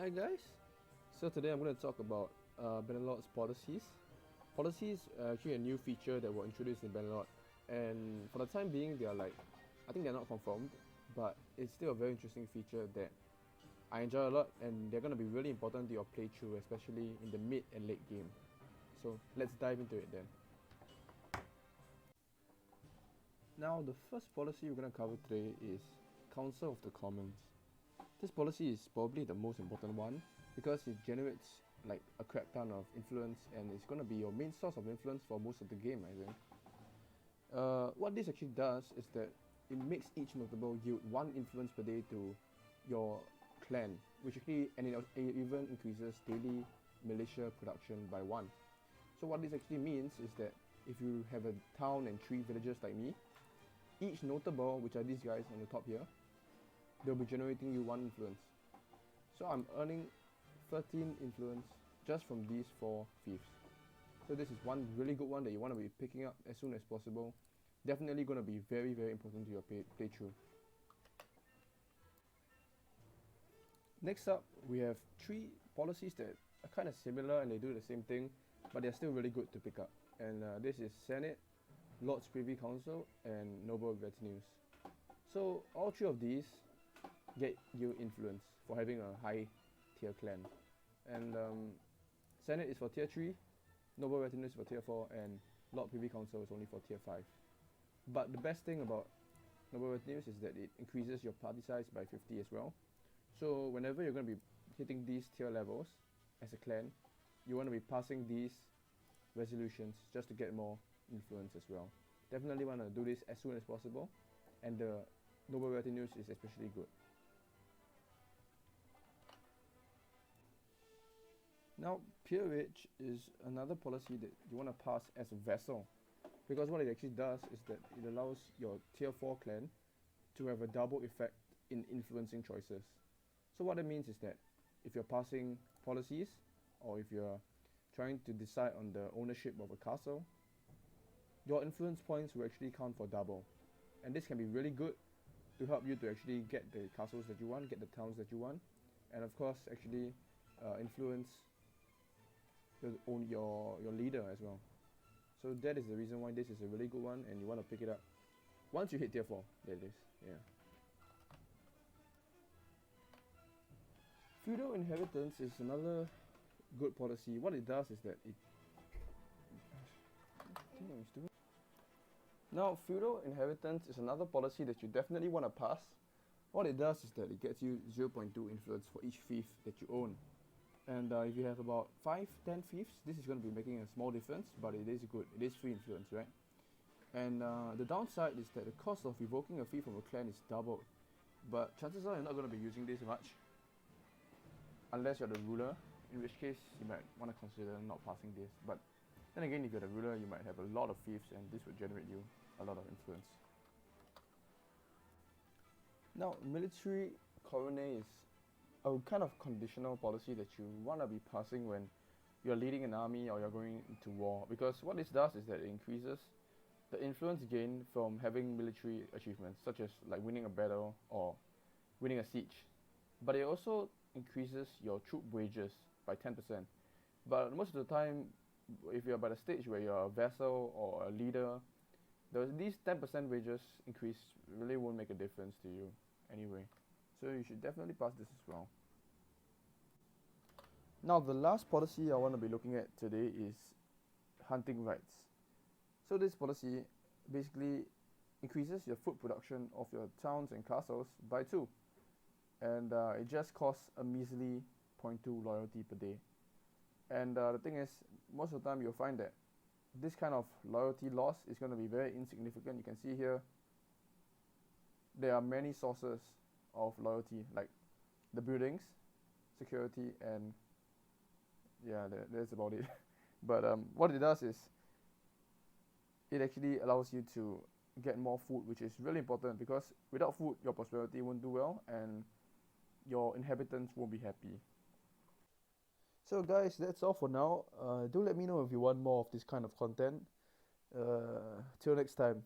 Hi guys, so today I'm going to talk about Bannerlord's policies. Policies are actually a new feature that were introduced in Bannerlord, and for the time being they are I think they're not confirmed, but it's still a very interesting feature that I enjoy a lot, and they're going to be really important to your playthrough, especially in the mid and late game. So let's dive into it then. Now the first policy we're going to cover today is Council of the Commons. This policy is probably the most important one because it generates like a crap ton of influence, and it's going to be your main source of influence for most of the game, I think. What this actually does is that it makes each notable yield 1 influence per day to your clan, which actually, and it even increases daily militia production by 1. So what this actually means is that if you have a town and 3 villages like me, each notable, which are these guys on the top here, they'll be generating you 1 influence. So I'm earning 13 influence just from these 4 fiefs. So this is one really good one that you want to be picking up as soon as possible. Definitely going to be very, very important to your playthrough. Next up, we have 3 policies that are kind of similar and they do the same thing, but they're still really good to pick up. And this is Senate, Lord's Privy Council, and Noble Retinues. So all 3 of these get you influence for having a high tier clan. And Senate is for tier 3, Noble Retinue is for tier 4, and Lord Privy Council is only for tier 5. But the best thing about Noble Retinues is that it increases your party size by 50 as well. So whenever you're going to be hitting these tier levels as a clan, you want to be passing these resolutions just to get more influence as well. Definitely want to do this as soon as possible, and the Noble Retinues is especially good. Now, peerage is another policy that you want to pass as a vassal, because what it actually does is that it allows your tier 4 clan to have a double effect in influencing choices. So what it means is that if you're passing policies, or if you're trying to decide on the ownership of a castle, your influence points will actually count for double. And this can be really good to help you to actually get the castles that you want, get the towns that you want, and of course actually influence your leader as well. So that is the reason why this is a really good one, and you want to pick it up once you hit tier 4, that is. Yeah. Feudal inheritance is another good policy. What it does is that it now, feudal inheritance is another policy that you definitely want to pass. What it does is that it gets you 0.2 influence for each fief that you own. And if you have about 5-10 fiefs, this is going to be making a small difference, but it is good. It is free influence, right? And the downside is that the cost of evoking a fief from a clan is doubled. But chances are you're not going to be using this much, unless you're the ruler, in which case you might want to consider not passing this. But then again, if you're the ruler, you might have a lot of fiefs, and this would generate you a lot of influence. Now, military coronet is a kind of conditional policy that you want to be passing when you're leading an army or you're going into war, because what this does is that it increases the influence gained from having military achievements, such as like winning a battle or winning a siege. But it also increases your troop wages by 10%. But most of the time, if you're by the stage where you're a vassal or a leader, these 10% wages increase really won't make a difference to you anyway. So you should definitely pass this as well. Now the last policy I want to be looking at today is hunting rights. So this policy basically increases your food production of your towns and castles by 2. And it just costs a measly 0.2 loyalty per day. And the thing is, most of the time you'll find that this kind of loyalty loss is going to be very insignificant. You can see here there are many sources of loyalty, like the buildings, security, and yeah, that's about it. But what it does is it actually allows you to get more food, which is really important, because without food your prosperity won't do well and your inhabitants won't be happy. So guys, that's all for now. Do let me know if you want more of this kind of content. Till next time.